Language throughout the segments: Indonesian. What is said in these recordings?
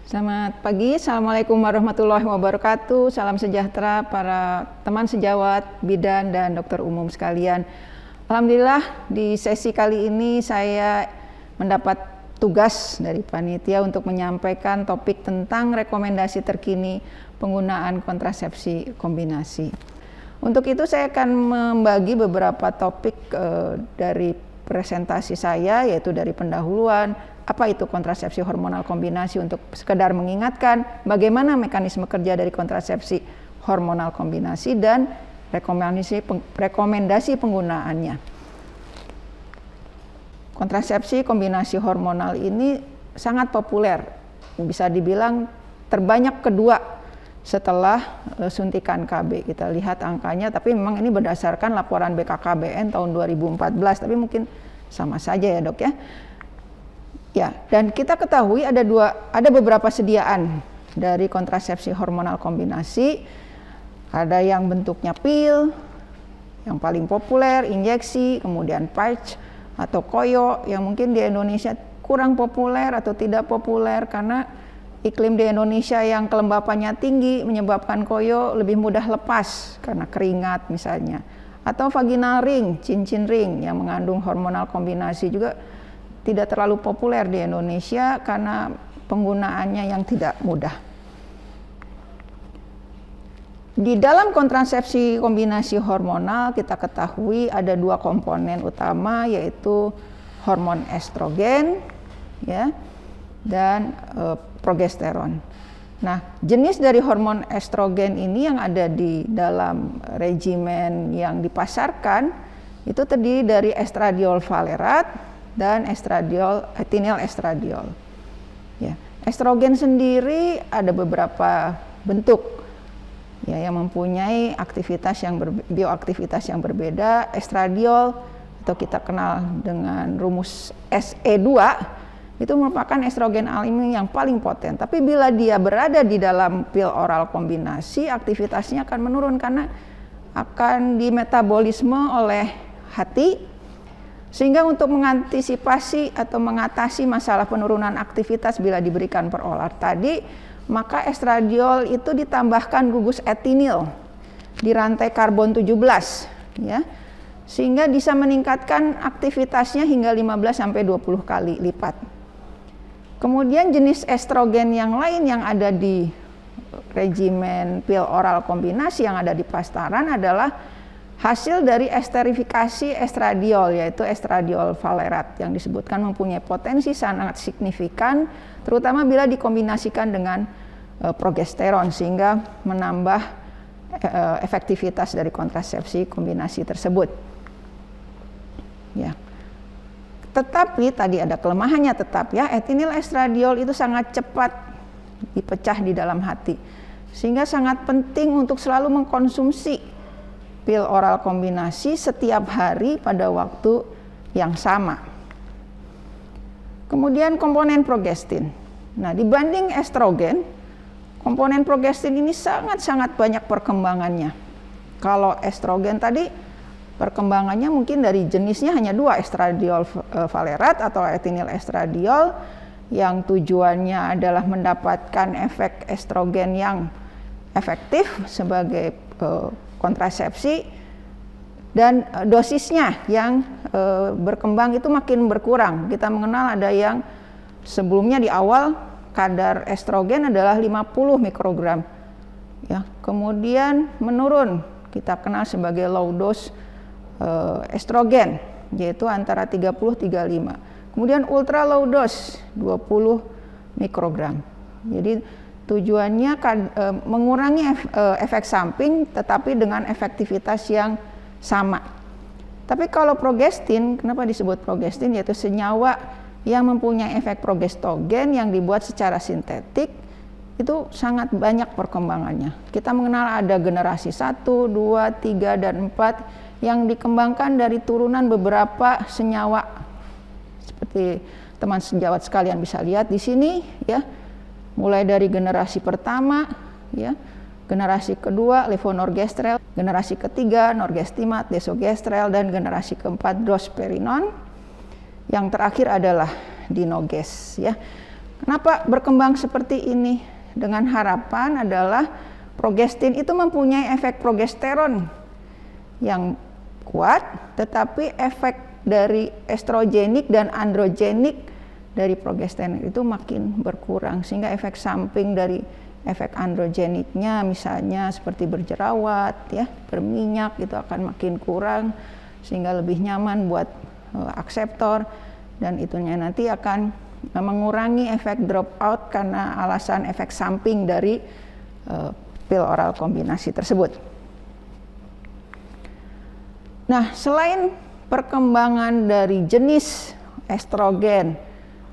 Selamat pagi, Assalamualaikum warahmatullahi wabarakatuh. Salam sejahtera para teman sejawat, bidan, dan dokter umum sekalian. Alhamdulillah di sesi kali ini saya mendapat tugas dari panitia untuk menyampaikan topik tentang rekomendasi terkini penggunaan kontrasepsi kombinasi. Untuk itu saya akan membagi beberapa topik dari presentasi saya, yaitu dari pendahuluan, apa itu kontrasepsi hormonal kombinasi untuk sekedar mengingatkan bagaimana mekanisme kerja dari kontrasepsi hormonal kombinasi dan rekomendasi penggunaannya. Kontrasepsi kombinasi hormonal ini sangat populer, bisa dibilang terbanyak kedua setelah suntikan KB. Kita lihat angkanya, tapi memang ini berdasarkan laporan BKKBN tahun 2014, tapi mungkin sama saja ya dok ya. Ya, dan kita ketahui ada beberapa sediaan dari kontrasepsi hormonal kombinasi. Ada yang bentuknya pil, yang paling populer injeksi, kemudian patch atau koyo yang mungkin di Indonesia kurang populer atau tidak populer karena iklim di Indonesia yang kelembapannya tinggi menyebabkan koyo lebih mudah lepas karena keringat misalnya. Atau vaginal ring, cincin ring yang mengandung hormonal kombinasi juga tidak terlalu populer di Indonesia karena penggunaannya yang tidak mudah. Di dalam kontrasepsi kombinasi hormonal kita ketahui ada dua komponen utama, yaitu hormon estrogen ya, dan progesteron. Nah, jenis dari hormon estrogen ini yang ada di dalam regimen yang dipasarkan itu terdiri dari estradiol valerat dan etinyl estradiol. Ya, estrogen sendiri ada beberapa bentuk ya yang mempunyai bioaktivitas yang berbeda. Estradiol atau kita kenal dengan rumus SE2 itu merupakan estrogen alami yang paling poten. Tapi bila dia berada di dalam pil oral kombinasi, aktivitasnya akan menurun karena akan dimetabolisme oleh hati. Sehingga untuk mengantisipasi atau mengatasi masalah penurunan aktivitas bila diberikan per oral tadi, maka estradiol itu ditambahkan gugus etinil di rantai karbon 17 ya. Sehingga bisa meningkatkan aktivitasnya hingga 15-20 kali lipat. Kemudian jenis estrogen yang lain yang ada di regimen pil oral kombinasi yang ada di pasaran adalah hasil dari esterifikasi estradiol, yaitu estradiol valerat yang disebutkan mempunyai potensi sangat signifikan terutama bila dikombinasikan dengan progesteron sehingga menambah efektivitas dari kontrasepsi kombinasi tersebut. Ya. Tetapi tadi ada kelemahannya tetap ya, etinyl estradiol itu sangat cepat dipecah di dalam hati. Sehingga sangat penting untuk selalu mengkonsumsi pil oral kombinasi setiap hari pada waktu yang sama. Kemudian komponen progestin. Nah, dibanding estrogen, komponen progestin ini sangat-sangat banyak perkembangannya. Kalau estrogen tadi perkembangannya mungkin dari jenisnya hanya dua, estradiol valerat atau etinyl estradiol yang tujuannya adalah mendapatkan efek estrogen yang efektif sebagai kontrasepsi dan dosisnya yang berkembang itu makin berkurang. Kita mengenal ada yang sebelumnya di awal kadar estrogen adalah 50 mikrogram. Ya, kemudian menurun, kita kenal sebagai low dose estrogen, yaitu antara 30-35. Kemudian ultra low dose 20 mikrogram. Jadi tujuannya mengurangi efek samping tetapi dengan efektivitas yang sama. Tapi kalau progestin, kenapa disebut progestin? Yaitu senyawa yang mempunyai efek progestogen yang dibuat secara sintetik, itu sangat banyak perkembangannya. Kita mengenal ada generasi 1, 2, 3, dan 4 yang dikembangkan dari turunan beberapa senyawa. Seperti teman sejawat sekalian bisa lihat di sini ya. Mulai dari generasi pertama, ya, generasi kedua levonorgestrel, generasi ketiga norgestimat, desogestrel, dan generasi keempat drosperinon. Yang terakhir adalah dinoges. Ya. Kenapa berkembang seperti ini? Dengan harapan adalah progestin itu mempunyai efek progesteron yang kuat, tetapi efek dari estrogenik dan androgenik dari progesteron itu makin berkurang, sehingga efek samping dari efek androgeniknya misalnya seperti berjerawat, ya, berminyak itu akan makin kurang, sehingga lebih nyaman buat akseptor, dan itunya nanti akan mengurangi efek drop out karena alasan efek samping dari pil oral kombinasi tersebut. Nah, selain perkembangan dari jenis estrogen,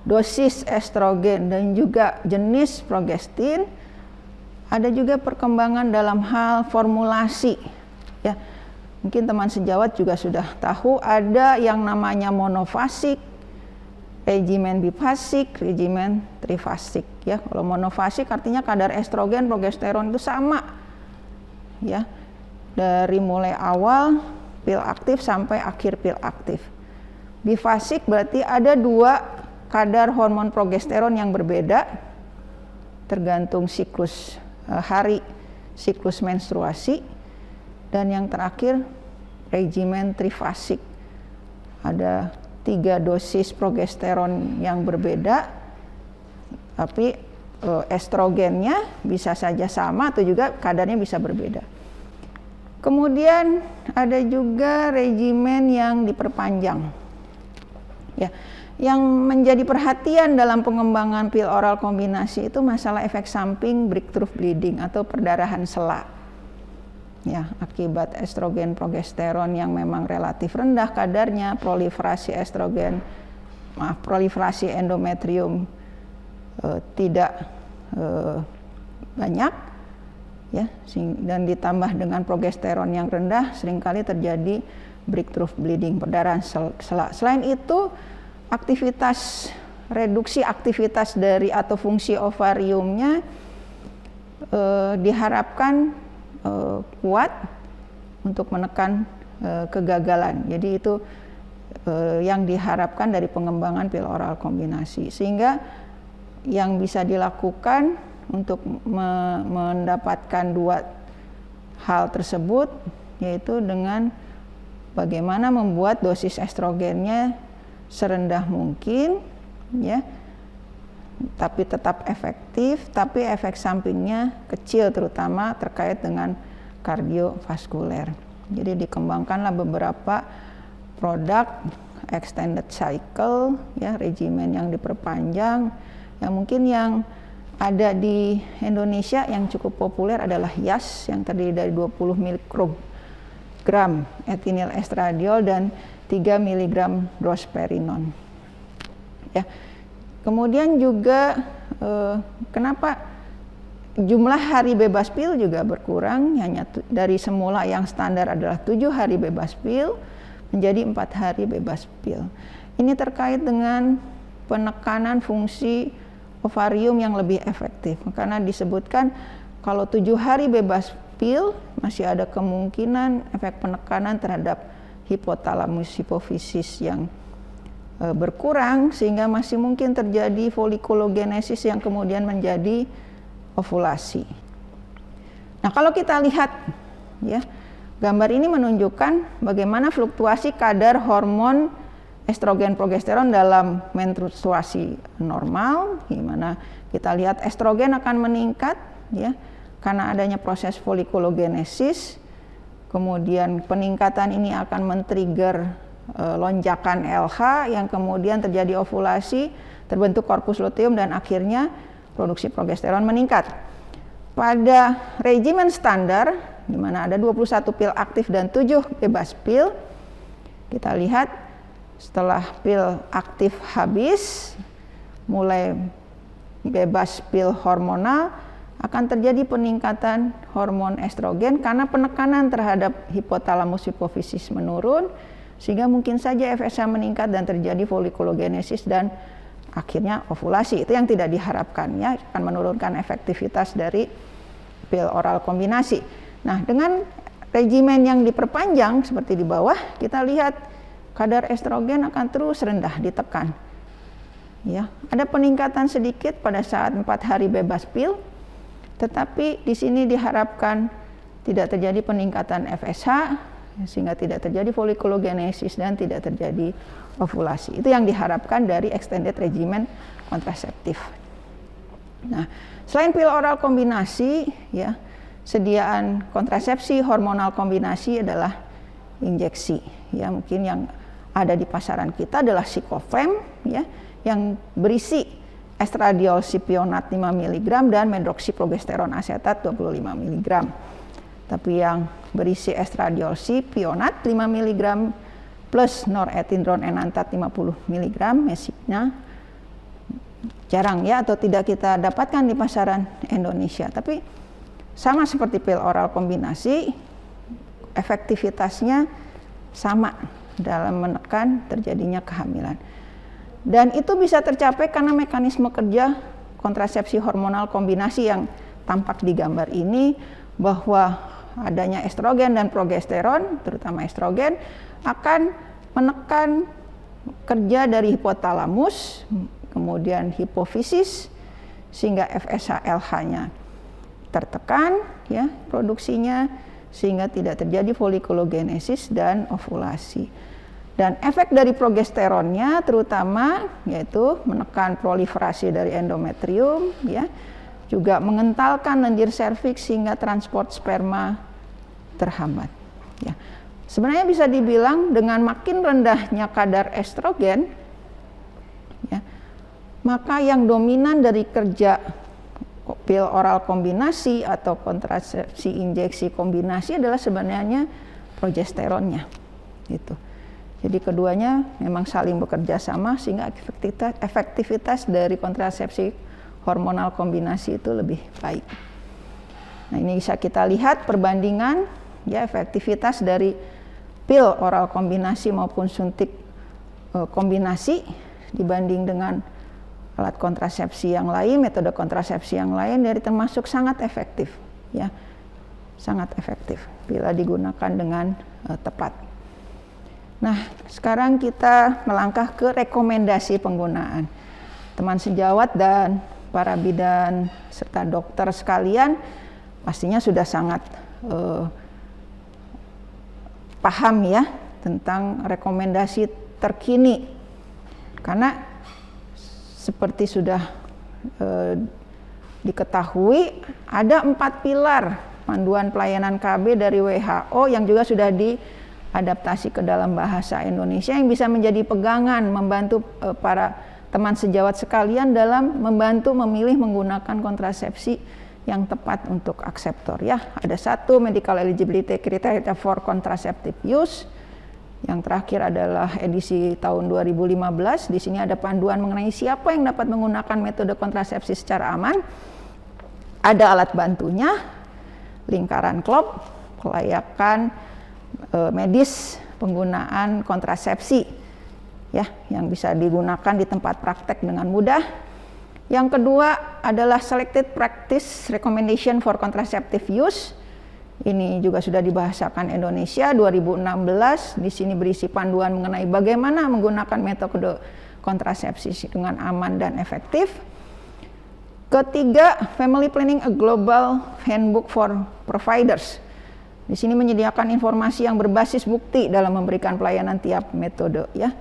dosis estrogen, dan juga jenis progestin, ada juga perkembangan dalam hal formulasi. Ya, mungkin teman sejawat juga sudah tahu ada yang namanya monofasik, regimen bifasik, regimen trifasik. Ya, kalau monofasik artinya kadar estrogen, progesteron itu sama. Ya, dari mulai awal pil aktif sampai akhir pil aktif. Bifasik berarti ada dua kadar hormon progesteron yang berbeda tergantung siklus hari, siklus menstruasi. Dan yang terakhir regimen trifasik, ada 3 dosis progesteron yang berbeda, tapi estrogennya bisa saja sama atau juga kadarnya bisa berbeda. Kemudian ada juga regimen yang diperpanjang. Ya, yang menjadi perhatian dalam pengembangan pil oral kombinasi itu masalah efek samping breakthrough bleeding atau perdarahan sela. Ya, akibat estrogen progesteron yang memang relatif rendah kadarnya, proliferasi endometrium tidak banyak, ya, dan ditambah dengan progesteron yang rendah, seringkali terjadi breakthrough bleeding, perdarahan sela. Selain itu, reduksi aktivitas dari atau fungsi ovariumnya diharapkan kuat untuk menekan kegagalan. Jadi itu yang diharapkan dari pengembangan pil oral kombinasi, sehingga yang bisa dilakukan untuk mendapatkan dua hal tersebut yaitu dengan bagaimana membuat dosis estrogennya serendah mungkin, ya, tapi tetap efektif, tapi efek sampingnya kecil, terutama terkait dengan kardiovaskuler. Jadi dikembangkanlah beberapa produk extended cycle, ya, regimen yang diperpanjang, yang mungkin yang ada di Indonesia yang cukup populer adalah Yas yang terdiri dari 20 mikrogram ethinyl estradiol dan 3 mg drosperinon. Ya. Kemudian juga kenapa jumlah hari bebas pil juga berkurang, hanya dari semula yang standar adalah 7 hari bebas pil menjadi 4 hari bebas pil. Ini terkait dengan penekanan fungsi ovarium yang lebih efektif, karena disebutkan kalau 7 hari bebas pil masih ada kemungkinan efek penekanan terhadap hipotalamus hipofisis yang berkurang, sehingga masih mungkin terjadi folikulogenesis yang kemudian menjadi ovulasi. Nah, kalau kita lihat, ya, gambar ini menunjukkan bagaimana fluktuasi kadar hormon estrogen progesteron dalam menstruasi normal, gimana kita lihat estrogen akan meningkat, ya, karena adanya proses folikulogenesis. Kemudian peningkatan ini akan men-trigger lonjakan LH yang kemudian terjadi ovulasi, terbentuk korpus luteum, dan akhirnya produksi progesteron meningkat. Pada regimen standar di mana ada 21 pil aktif dan 7 bebas pil, kita lihat setelah pil aktif habis, mulai bebas pil hormonal, akan terjadi peningkatan hormon estrogen karena penekanan terhadap hipotalamus hipofisis menurun, sehingga mungkin saja FSH meningkat dan terjadi folikulogenesis dan akhirnya ovulasi. Itu yang tidak diharapkan, ya, akan menurunkan efektivitas dari pil oral kombinasi. Nah, dengan regimen yang diperpanjang seperti di bawah, kita lihat kadar estrogen akan terus rendah, ditekan. Ya, ada peningkatan sedikit pada saat 4 hari bebas pil, tetapi di sini diharapkan tidak terjadi peningkatan FSH, sehingga tidak terjadi folikulogenesis dan tidak terjadi ovulasi. Itu yang diharapkan dari extended regimen kontraseptif. Nah, selain pil oral kombinasi, ya, sediaan kontrasepsi hormonal kombinasi adalah injeksi. Ya, mungkin yang ada di pasaran kita adalah Sikofem, ya, yang berisi estradiol sipionat 5 mg dan medroksiprogesteron asetat 25 mg. Tapi yang berisi estradiol sipionat 5 mg plus noretindron enantat 50 mg mesinya jarang, ya, atau tidak kita dapatkan di pasaran Indonesia. Tapi sama seperti pil oral kombinasi, efektivitasnya sama dalam menekan terjadinya kehamilan. Dan itu bisa tercapai karena mekanisme kerja kontrasepsi hormonal kombinasi yang tampak di gambar ini, bahwa adanya estrogen dan progesteron, terutama estrogen, akan menekan kerja dari hipotalamus, kemudian hipofisis, sehingga FSH-LH-nya tertekan, ya, produksinya, sehingga tidak terjadi folikulogenesis dan ovulasi. Dan efek dari progesteronnya terutama yaitu menekan proliferasi dari endometrium, ya, juga mengentalkan lendir serviks sehingga transport sperma terhambat. Ya. Sebenarnya bisa dibilang dengan makin rendahnya kadar estrogen, ya, maka yang dominan dari kerja pil oral kombinasi atau kontrasepsi injeksi kombinasi adalah sebenarnya progesteronnya, gitu. Jadi keduanya memang saling bekerja sama sehingga efektivitas dari kontrasepsi hormonal kombinasi itu lebih baik. Nah, ini bisa kita lihat perbandingan, ya, efektivitas dari pil oral kombinasi maupun suntik kombinasi dibanding dengan alat kontrasepsi yang lain, metode kontrasepsi yang lain, dari termasuk sangat efektif, ya, sangat efektif bila digunakan dengan tepat. Nah, sekarang kita melangkah ke rekomendasi penggunaan. Teman sejawat dan para bidan serta dokter sekalian pastinya sudah sangat paham, ya, tentang rekomendasi terkini. Karena seperti sudah diketahui, ada 4 pilar panduan pelayanan KB dari WHO yang juga sudah diadaptasi ke dalam bahasa Indonesia, yang bisa menjadi pegangan membantu para teman sejawat sekalian dalam membantu memilih menggunakan kontrasepsi yang tepat untuk akseptor, ya. Ada 1 medical eligibility criteria for contraceptive use. Yang terakhir adalah edisi tahun 2015. Di sini ada panduan mengenai siapa yang dapat menggunakan metode kontrasepsi secara aman. Ada alat bantunya, lingkaran Klopp, kelayakan medis penggunaan kontrasepsi, ya, yang bisa digunakan di tempat praktek dengan mudah. Yang kedua adalah selected practice recommendation for contraceptive use. Ini juga sudah dibahasakan Indonesia 2016. Di sini berisi panduan mengenai bagaimana menggunakan metode kontrasepsi dengan aman dan efektif. Ketiga, Family Planning a Global Handbook for Providers. Di sini menyediakan informasi yang berbasis bukti dalam memberikan pelayanan tiap metode, ya.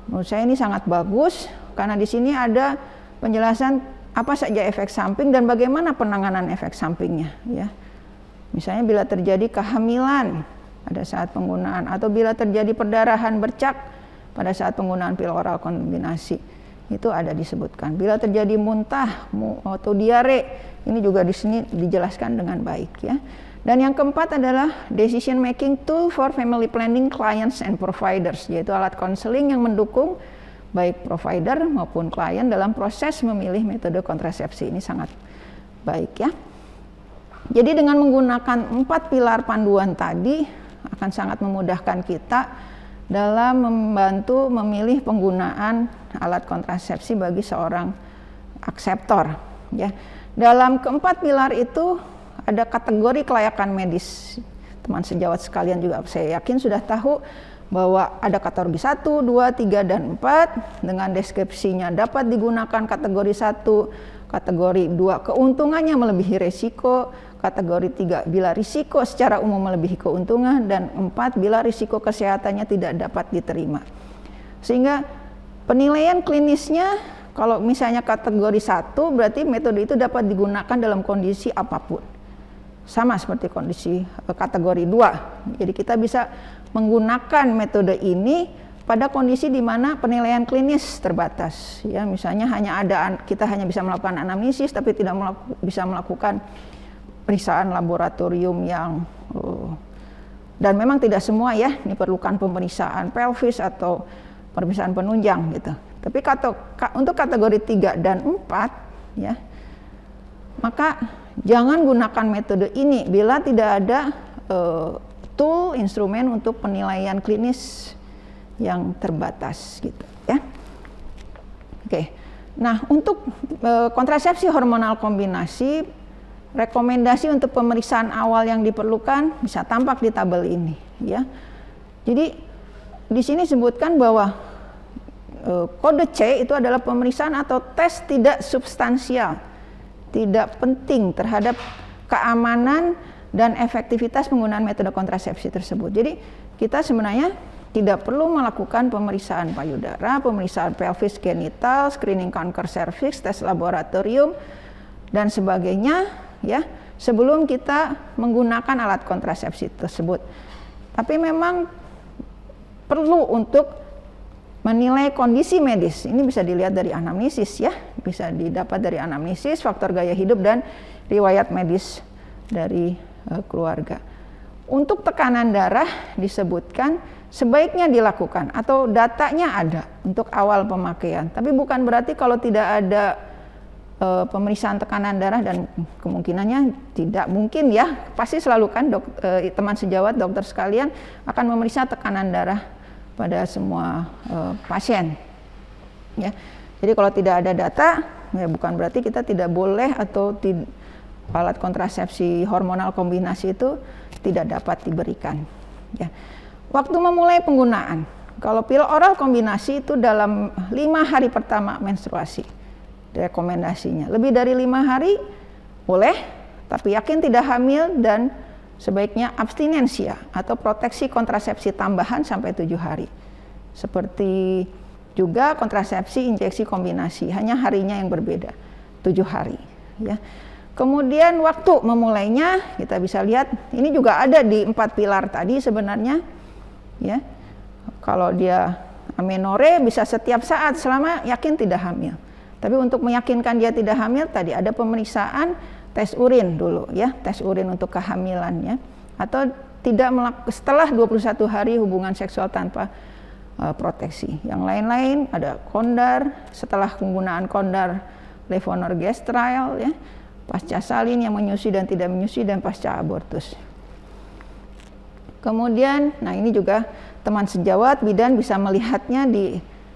Menurut saya ini sangat bagus karena di sini ada penjelasan apa saja efek samping dan bagaimana penanganan efek sampingnya, ya. Misalnya bila terjadi kehamilan pada saat penggunaan, atau bila terjadi perdarahan bercak pada saat penggunaan pil oral kombinasi, itu ada disebutkan. Bila terjadi muntah atau diare, ini juga di sini dijelaskan dengan baik, ya. Dan yang keempat adalah decision making tool for family planning clients and providers, yaitu alat konseling yang mendukung baik provider maupun klien dalam proses memilih metode kontrasepsi. Ini sangat baik, ya. Jadi dengan menggunakan 4 pilar panduan tadi akan sangat memudahkan kita dalam membantu memilih penggunaan alat kontrasepsi bagi seorang akseptor, ya. Dalam keempat pilar itu ada kategori kelayakan medis. Teman sejawat sekalian juga saya yakin sudah tahu bahwa ada kategori 1, 2, 3, dan 4 dengan deskripsinya dapat digunakan kategori 1, kategori 2 keuntungannya melebihi risiko, kategori 3 bila risiko secara umum melebihi keuntungan, dan 4 bila risiko kesehatannya tidak dapat diterima. Sehingga penilaian klinisnya kalau misalnya kategori 1 berarti metode itu dapat digunakan dalam kondisi apapun. Sama seperti kondisi kategori 2. Jadi kita bisa menggunakan metode ini pada kondisi di mana penilaian klinis terbatas. Ya, misalnya kita hanya bisa melakukan anamnesis tapi tidak bisa melakukan pemeriksaan laboratorium yang dan memang tidak semua ya diperlukan pemeriksaan pelvis atau pemeriksaan penunjang gitu. Tapi untuk kategori 3 dan 4 ya, maka jangan gunakan metode ini bila tidak ada tool, instrumen untuk penilaian klinis yang terbatas gitu ya. Oke. Nah, untuk kontrasepsi hormonal kombinasi, rekomendasi untuk pemeriksaan awal yang diperlukan bisa tampak di tabel ini ya. Jadi di sini sebutkan bahwa kode C itu adalah pemeriksaan atau tes tidak substansial, tidak penting terhadap keamanan dan efektivitas penggunaan metode kontrasepsi tersebut. Jadi kita sebenarnya tidak perlu melakukan pemeriksaan payudara, pemeriksaan pelvis genital, screening kanker serviks, tes laboratorium dan sebagainya ya sebelum kita menggunakan alat kontrasepsi tersebut. Tapi memang perlu untuk menilai kondisi medis. Ini bisa dilihat dari anamnesis ya, bisa didapat dari anamnesis, faktor gaya hidup dan riwayat medis dari keluarga. Untuk tekanan darah disebutkan sebaiknya dilakukan atau datanya ada untuk awal pemakaian. Tapi bukan berarti kalau tidak ada pemeriksaan tekanan darah, dan kemungkinannya tidak mungkin ya, pasti selalu kan teman sejawat dokter sekalian akan memeriksa tekanan darah pada semua pasien ya. Jadi kalau tidak ada data ya bukan berarti kita tidak boleh atau alat kontrasepsi hormonal kombinasi itu tidak dapat diberikan ya. Waktu memulai penggunaan, kalau pil oral kombinasi itu dalam 5 hari pertama menstruasi rekomendasinya. Lebih dari 5 hari boleh, tapi yakin tidak hamil dan sebaiknya abstinensia atau proteksi kontrasepsi tambahan sampai 7 hari. Seperti juga kontrasepsi injeksi kombinasi, hanya harinya yang berbeda, 7 hari. Ya. Kemudian waktu memulainya kita bisa lihat, ini juga ada di 4 pilar tadi sebenarnya. Ya. Kalau dia amenore bisa setiap saat selama yakin tidak hamil. Tapi untuk meyakinkan dia tidak hamil tadi ada pemeriksaan tes urin dulu ya, tes urin untuk kehamilannya, atau tidak setelah 21 hari hubungan seksual tanpa proteksi. Yang lain-lain ada kondar, setelah penggunaan kondar levonorgestrel ya, pasca salin yang menyusui dan tidak menyusui, dan pasca abortus. Kemudian, nah ini juga teman sejawat bidan bisa melihatnya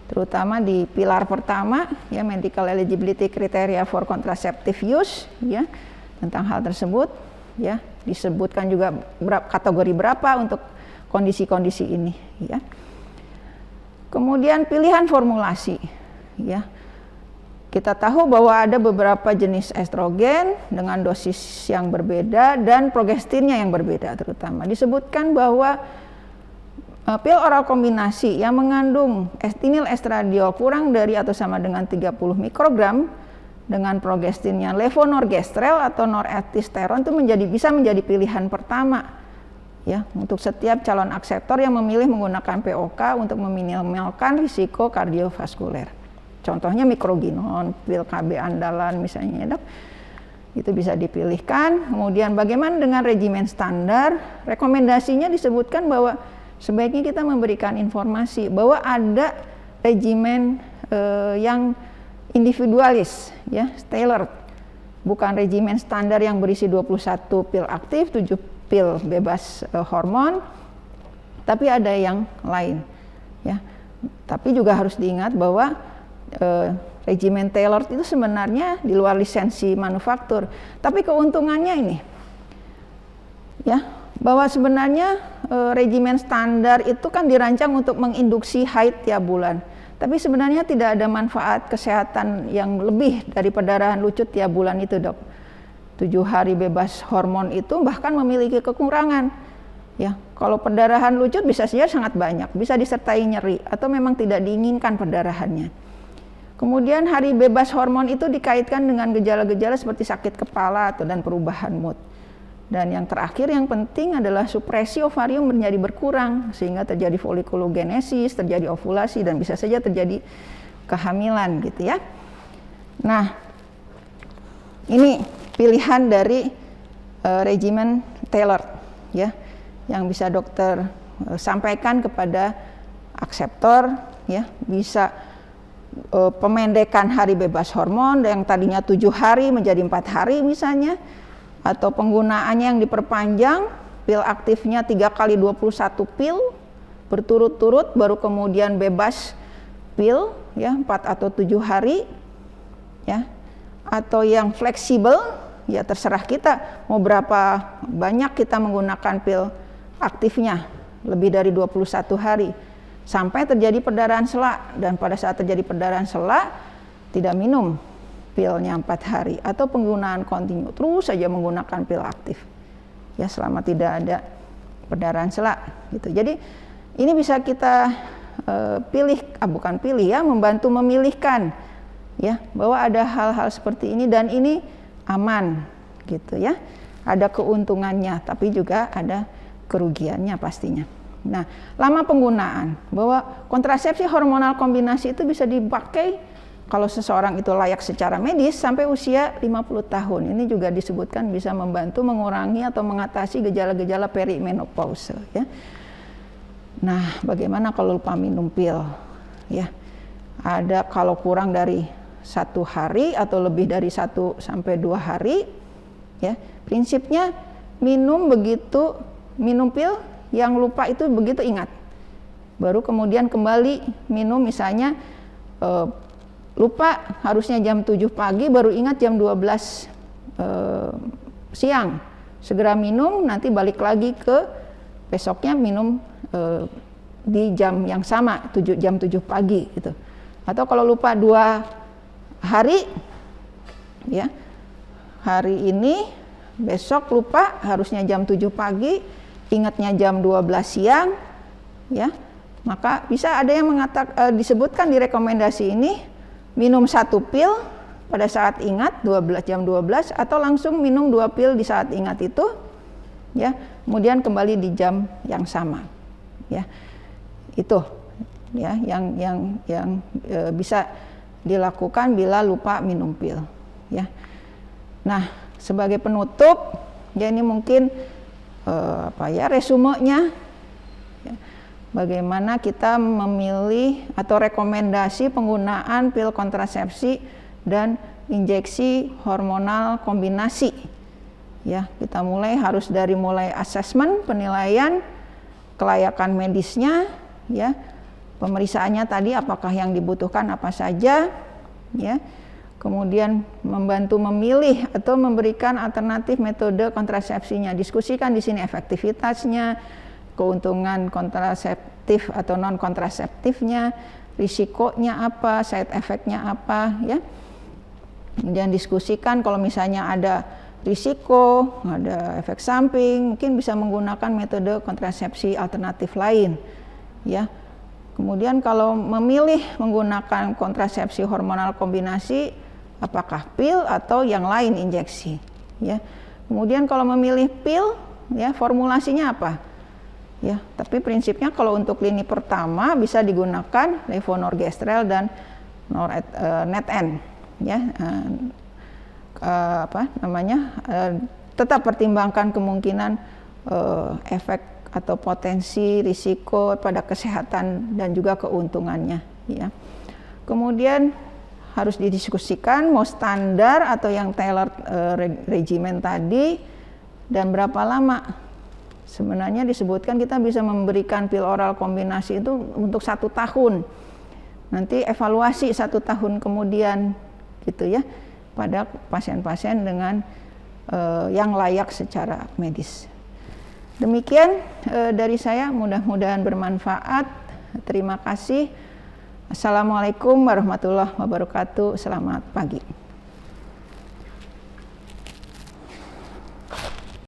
terutama di pilar pertama ya, medical eligibility criteria for contraceptive use ya, tentang hal tersebut ya, disebutkan juga kategori berapa untuk kondisi-kondisi ini ya. Kemudian pilihan formulasi ya, kita tahu bahwa ada beberapa jenis estrogen dengan dosis yang berbeda dan progestinnya yang berbeda. Terutama disebutkan bahwa pil oral kombinasi yang mengandung estinyl estradiol kurang dari atau sama dengan 30 mikrogram dengan progestinnya levonorgestrel atau noreltestosteron itu bisa menjadi pilihan pertama ya untuk setiap calon akseptor yang memilih menggunakan POK untuk meminimalkan risiko kardiovaskuler. Contohnya mikroginon, pil KB andalan misalnya ya, Dok. Itu bisa dipilihkan. Kemudian bagaimana dengan regimen standar? Rekomendasinya disebutkan bahwa sebaiknya kita memberikan informasi bahwa ada regimen yang individualis ya, tailored. Bukan regimen standar yang berisi 21 pil aktif, 7 pil bebas hormon, tapi ada yang lain ya. Tapi juga harus diingat bahwa regimen tailored itu sebenarnya di luar lisensi manufaktur. Tapi keuntungannya ini ya, bahwa sebenarnya regimen standar itu kan dirancang untuk menginduksi haid tiap bulan. Tapi sebenarnya tidak ada manfaat kesehatan yang lebih dari perdarahan lucut tiap bulan itu, Dok. 7 hari bebas hormon itu bahkan memiliki kekurangan. Ya, kalau perdarahan lucut bisa saja sangat banyak, bisa disertai nyeri atau memang tidak diinginkan perdarahannya. Kemudian hari bebas hormon itu dikaitkan dengan gejala-gejala seperti sakit kepala atau dan perubahan mood. Dan yang terakhir yang penting adalah supresi ovarium menjadi berkurang sehingga terjadi folikulogenesis, terjadi ovulasi dan bisa saja terjadi kehamilan gitu ya. Nah, ini pilihan dari regimen tailored ya, yang bisa dokter sampaikan kepada akseptor ya, bisa pemendekan hari bebas hormon yang tadinya 7 hari menjadi 4 hari misalnya, atau penggunaannya yang diperpanjang, pil aktifnya 3 kali 21 pil berturut-turut baru kemudian bebas pil ya 4 atau 7 hari ya, atau yang fleksibel ya terserah kita mau berapa banyak kita menggunakan pil aktifnya lebih dari 21 hari sampai terjadi perdarahan sela, dan pada saat terjadi perdarahan sela tidak minum pilnya 4 hari atau penggunaan kontinu terus saja menggunakan pil aktif ya selama tidak ada perdarahan sela gitu. Jadi ini bisa kita bukan pilih ya, membantu memilihkan ya bahwa ada hal-hal seperti ini dan ini aman gitu ya. Ada keuntungannya tapi juga ada kerugiannya pastinya. Nah, lama penggunaan, bahwa kontrasepsi hormonal kombinasi itu bisa dipakai kalau seseorang itu layak secara medis sampai usia 50 tahun. Ini juga disebutkan bisa membantu mengurangi atau mengatasi gejala-gejala perimenopause ya. Nah, bagaimana kalau lupa minum pil ya? Ada kalau kurang dari 1 hari atau lebih dari 1 sampai 2 hari ya. Prinsipnya minum pil yang lupa itu begitu ingat. Baru kemudian kembali minum misalnya lupa harusnya jam 7 pagi baru ingat jam 12 siang. Segera minum, nanti balik lagi ke besoknya minum di jam yang sama, jam 7 pagi gitu. Atau kalau lupa 2 hari ya. Hari ini besok lupa harusnya jam 7 pagi, ingatnya jam 12 siang ya. Maka bisa ada yang disebutkan di rekomendasi ini minum 1 pil pada saat ingat jam 12 atau langsung minum 2 pil di saat ingat itu ya, kemudian kembali di jam yang sama ya. Itu ya yang bisa dilakukan bila lupa minum pil ya. Nah, sebagai penutup ya ini mungkin resumenya ya. Bagaimana kita memilih atau rekomendasi penggunaan pil kontrasepsi dan injeksi hormonal kombinasi ya. Kita harus dari mulai asesmen, penilaian kelayakan medisnya ya, pemeriksaannya tadi apakah yang dibutuhkan apa saja ya, kemudian membantu memilih atau memberikan alternatif metode kontrasepsinya, diskusikan di sini efektivitasnya, keuntungan kontraseptif atau non kontraseptifnya, risikonya apa, side effect-nya apa ya. Kemudian diskusikan kalau misalnya ada risiko, ada efek samping, mungkin bisa menggunakan metode kontrasepsi alternatif lain ya. Kemudian kalau memilih menggunakan kontrasepsi hormonal kombinasi, apakah pil atau yang lain injeksi ya. Kemudian kalau memilih pil ya, formulasinya apa ya, tapi prinsipnya kalau untuk lini pertama bisa digunakan levonorgestrel dan NetN ya. Tetap pertimbangkan kemungkinan efek atau potensi risiko pada kesehatan dan juga keuntungannya ya. Kemudian harus didiskusikan mau standar atau yang tailored regimen tadi dan berapa lama. Sebenarnya disebutkan kita bisa memberikan pil oral kombinasi itu untuk 1 tahun. Nanti evaluasi 1 tahun kemudian gitu ya pada pasien-pasien dengan yang layak secara medis. Demikian dari saya, mudah-mudahan bermanfaat. Terima kasih. Assalamualaikum warahmatullahi wabarakatuh. Selamat pagi.